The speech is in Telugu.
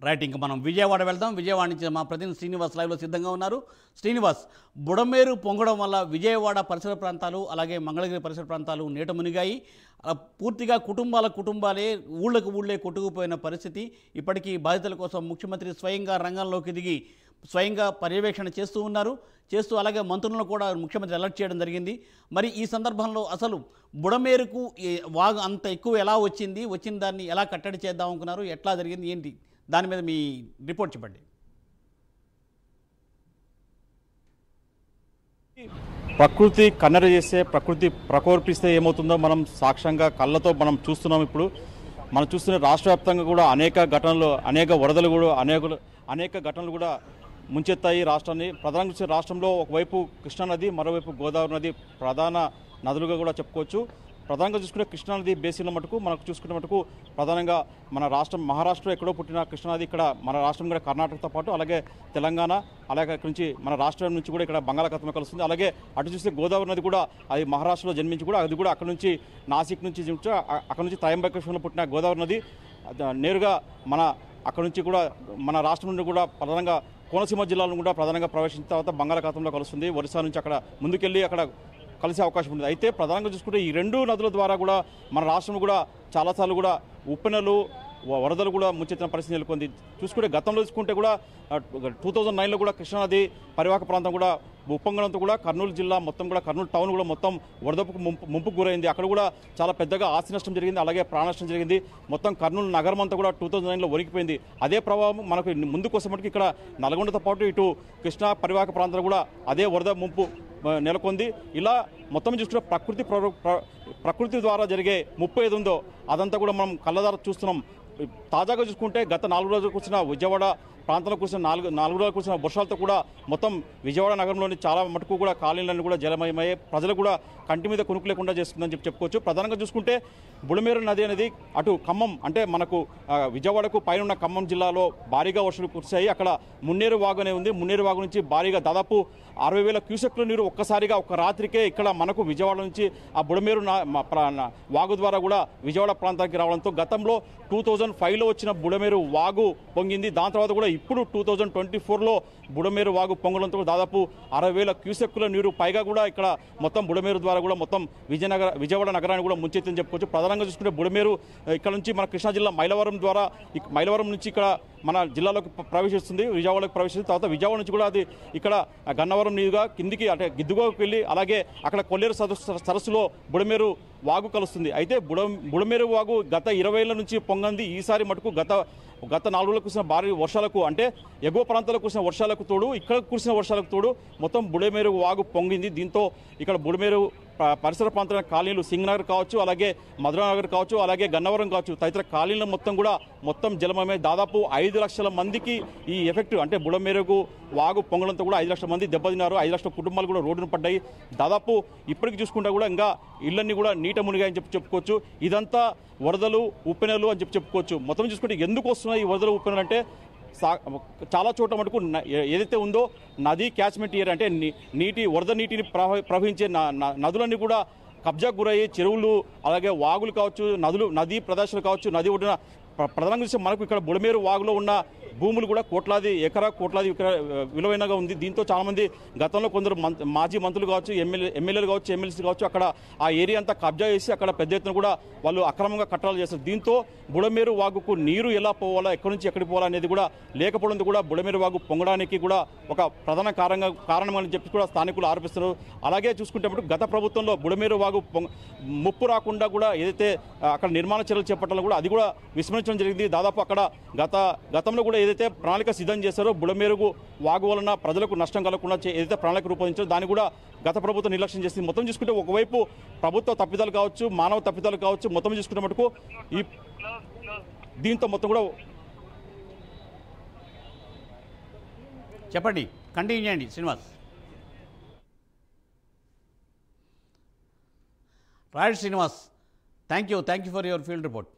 రైట్, ఇంకా మనం విజయవాడ వెళ్దాం. విజయవాడ నుంచి మా ప్రతినిధి శ్రీనివాస్ లైవ్లో సిద్ధంగా ఉన్నారు. శ్రీనివాస్, బుడమేరు పొంగడం వల్ల విజయవాడ పరిసర ప్రాంతాలు అలాగే మంగళగిరి పరిసర ప్రాంతాలు నీట మునిగాయి. పూర్తిగా కుటుంబాలే ఊళ్ళే కొట్టుకుపోయిన పరిస్థితి. ఇప్పటికీ బాధితుల కోసం ముఖ్యమంత్రి స్వయంగా రంగంలోకి దిగి స్వయంగా పర్యవేక్షణ చేస్తూ ఉన్నారు. అలాగే మంత్రులను కూడా ముఖ్యమంత్రి అలర్ట్ చేయడం జరిగింది. మరి ఈ సందర్భంలో అసలు బుడమేరుకు వాగు అంత ఎక్కువ ఎలా వచ్చిన దాన్ని ఎలా కట్టడి చేద్దాం అనుకున్నారు, ఎట్లా జరిగింది, ఏంటి దాని మీద మీ రిపోర్ట్ చెప్పండి. ప్రకృతి కన్నెర చేస్తే, ప్రకృతి ప్రకోర్పిస్తే ఏమవుతుందో మనం సాక్ష్యంగా కళ్ళతో మనం చూస్తున్నాం. ఇప్పుడు మనం చూస్తున్న రాష్ట్ర వ్యాప్తంగా కూడా అనేక ఘటనలు, అనేక వరదలు కూడా అనేక ఘటనలు కూడా ముంచెత్తాయి రాష్ట్రాన్ని. ప్రధానంగా రాష్ట్రంలో ఒకవైపు కృష్ణానది, మరోవైపు గోదావరి నది ప్రధాన నదులుగా కూడా చెప్పుకోవచ్చు. ప్రధానంగా చూసుకుంటే కృష్ణానది బేసిన్ల మటుకు మనకు చూసుకునే మటుకు ప్రధానంగా మన రాష్ట్రం మహారాష్ట్రలో ఎక్కడో పుట్టిన కృష్ణానది ఇక్కడ మన రాష్ట్రం కూడా కర్ణాటకతో పాటు అలాగే తెలంగాణ, అలాగే అక్కడి నుంచి మన రాష్ట్రం నుంచి కూడా ఇక్కడ బంగాళాఖాతంలో కలుస్తుంది. అలాగే అటు చూస్తే గోదావరి నది కూడా అది మహారాష్ట్రలో జన్మించి కూడా అది కూడా అక్కడ నుంచి నాసిక్ నుంచి అక్కడ నుంచి త్రయంబకేశ్వరంలో పుట్టిన గోదావరి నది నేరుగా మన అక్కడ నుంచి కూడా మన రాష్ట్రం నుండి కూడా ప్రధానంగా కోనసీమ జిల్లాలను కూడా ప్రధానంగా ప్రవేశించిన తర్వాత బంగాళాఖాతంలో కలుస్తుంది. ఒరిస్సా నుంచి అక్కడ ముందుకెళ్ళి అక్కడ కలిసే అవకాశం ఉంది. అయితే ప్రధానంగా చూసుకుంటే ఈ రెండు నదుల ద్వారా కూడా మన రాష్ట్రం కూడా చాలాసార్లు కూడా ఉప్పెనలు, వరదలు కూడా ముంచెత్తిన పరిస్థితి నెలకొంది. చూసుకుంటే గతంలో చూసుకుంటే కూడా 2009లో కూడా కృష్ణానది పరివాహక ప్రాంతం కూడా ఉప్పొంగడంతో కూడా కర్నూలు జిల్లా మొత్తం కూడా కర్నూలు టౌన్ కూడా మొత్తం వరదకు ముంపుకు గురైంది. అక్కడ కూడా చాలా పెద్దగా ఆస్తి నష్టం జరిగింది, అలాగే ప్రాణ నష్టం జరిగింది. మొత్తం కర్నూలు నగరం అంతా కూడా 2009లో వణికిపోయింది. అదే ప్రభావం మనకు ముందుకు వస్తే మటుకు ఇక్కడ నల్గొండతో పాటు ఇటు కృష్ణా పరివాహక ప్రాంతాలు కూడా అదే వరద ముంపు నెలకొంది. ఇలా మొత్తం చూసుకుంటే ప్రకృతి ద్వారా జరిగే ముప్పు ఏది ఉందో అదంతా కూడా మనం కళ్ళ ద్వారా చూస్తున్నాం. తాజాగా చూసుకుంటే గత 4 రోజులు కూర్చున్న విజయవాడ ప్రాంతంలో కూర్చున్న నాలుగు రోజులు కూర్చున్న వర్షాలతో కూడా మొత్తం విజయవాడ నగరంలోని చాలా మటుకు కూడా కాలనీలన్నీ కూడా జలమయమయ్యే, ప్రజలు కూడా కంటి మీద కొనుక్కు లేకుండా చేస్తుందని చెప్పుకోవచ్చు. ప్రధానంగా చూసుకుంటే బుడమేరు నది అనేది అటు ఖమ్మం అంటే మనకు విజయవాడకు పైన ఉన్న ఖమ్మం జిల్లాలో భారీగా వర్షాలు కురిశాయి. అక్కడ మున్నేరు వాగు అనే ఉంది. మున్నేరు వాగు నుంచి భారీగా దాదాపు 60,000 క్యూసెక్ల నీరు ఒక్కసారిగా ఒక రాత్రికే ఇక్కడ మనకు విజయవాడ నుంచి ఆ బుడమేరు వాగు ద్వారా కూడా విజయవాడ ప్రాంతానికి రావడంతో గతంలో 2005లో వచ్చిన బుడమేరు వాగు పొంగింది. దాని తర్వాత కూడా ఇప్పుడు 2024లో బుడమేరు వాగు పొంగడంతో దాదాపు 60,000 క్యూసెక్కుల నీరు పైగా కూడా ఇక్కడ మొత్తం బుడమేరు ద్వారా కూడా మొత్తం విజయవాడ నగరాన్ని కూడా ముంచెత్తిందని చెప్పుకోవచ్చు. ప్రధానంగా చూసుకుంటే బుడమేరు ఇక్కడ నుంచి మన కృష్ణా జిల్లా మైలవరం నుంచి ఇక్కడ మన జిల్లాలోకి ప్రవేశిస్తుంది, విజయవాడలోకి ప్రవేశిస్తుంది. తర్వాత విజయవాడ నుంచి కూడా అది ఇక్కడ గన్నవరం నీరుగా కిందికి అంటే గిద్దుగోకు వెళ్ళి అలాగే అక్కడ కొల్లేరు సరస్సులో బుడమేరు వాగు కలుస్తుంది. అయితే బుడమేరు వాగు గత 20 ఏళ్ల నుంచి పొంగంది. ఈసారి మటుకు గత 4 రోజులకు కురిసిన భారీ వర్షాలకు అంటే ఎగువ ప్రాంతాలకు కురిసిన వర్షాలకు తోడు ఇక్కడ కురిసిన వర్షాలకు తోడు మొత్తం బుడమేరు వాగు పొంగింది. దీంతో ఇక్కడ బుడమేరు పరిసర ప్రాంతాల కాలనీలు సింగనగర్ కావచ్చు, అలాగే మధురానగర్ కావచ్చు, అలాగే గన్నవరం కావచ్చు తదితర కాలనీల మొత్తం జలమయమై దాదాపు 5 లక్షల మందికి ఈ ఎఫెక్ట్ అంటే బుడమేరుకు వాగు పొంగడంతో కూడా 5 లక్షల మంది దెబ్బతిన్నారు. 5 లక్షల కుటుంబాలు కూడా రోడ్డును పడ్డాయి. దాదాపు ఇప్పటికి చూసుకుంటే కూడా ఇంకా ఇళ్ళన్నీ కూడా నీట మునిగాయని చెప్పుకోవచ్చు. ఇదంతా వరదలు, ఉప్పెనలు అని చెప్పుకోవచ్చు. మొత్తం చూసుకుంటే ఎందుకు వస్తున్నాయి ఈ వరదలు, ఉప్పెనలు అంటే చాలా చోట్ల మటుకు ఏదైతే ఉందో నది క్యాచ్మెంట్ ఏరియా అంటే వరద నీటిని ప్రవహించే నదులన్నీ కూడా కబ్జాకు గురయ్యి చెరువులు అలాగే వాగులు కావచ్చు, నదీ ప్రదేశాలు కావచ్చు, నది ఒడ్డున ప్రధానంగా చూస్తే మనకు ఇక్కడ బుడమేరు వాగులో ఉన్న భూములు కూడా కోట్లాది విలువైనగా ఉంది. దీంతో చాలామంది గతంలో కొందరు మాజీ మంత్రులు కావచ్చు, ఎమ్మెల్యేలు కావచ్చు, ఎమ్మెల్సీ కావచ్చు అక్కడ ఆ ఏరియా అంతా కబ్జా చేసి అక్కడ పెద్ద ఎత్తున కూడా వాళ్ళు అక్రమంగా కట్టడాలు చేస్తారు. దీంతో బుడమేరు వాగుకు నీరు ఎలా పోవాలా, ఎక్కడి నుంచి ఎక్కడికి పోవాలా అనేది కూడా లేకపోవడంతో కూడా బుడమేరు వాగు పొంగడానికి కూడా ఒక ప్రధాన కారణమని చెప్పి కూడా స్థానికులు ఆరోపిస్తున్నారు. అలాగే చూసుకుంటే గత ప్రభుత్వంలో బుడమేరు వాగు ముప్పు రాకుండా కూడా ఏదైతే అక్కడ నిర్మాణ చర్యలు చేపట్టాలో కూడా అది కూడా విస్మరించడం జరిగింది. దాదాపు అక్కడ గతంలో కూడా ఏదైతే ప్రణాళిక సిద్ధం చేశారో బుడమేరుకు వాగు వలన ప్రజలకు నష్టం కలగకుండా ఏదైతే ప్రణాళిక రూపొందించారో దాన్ని కూడా గత ప్రభుత్వం నిర్లక్ష్యం చేసింది. మొత్తం చూసుకుంటే ఒకవైపు ప్రభుత్వ తప్పిదాలు కావచ్చు, మానవ తప్పిదాలు కావచ్చు, మొత్తం చూసుకుంటే మటుకు ఈ దీంతో మొత్తం కూడా చెప్పండి, కంటిన్యూ చేయండి Srinivas. Right Srinivas, thank you for your field report.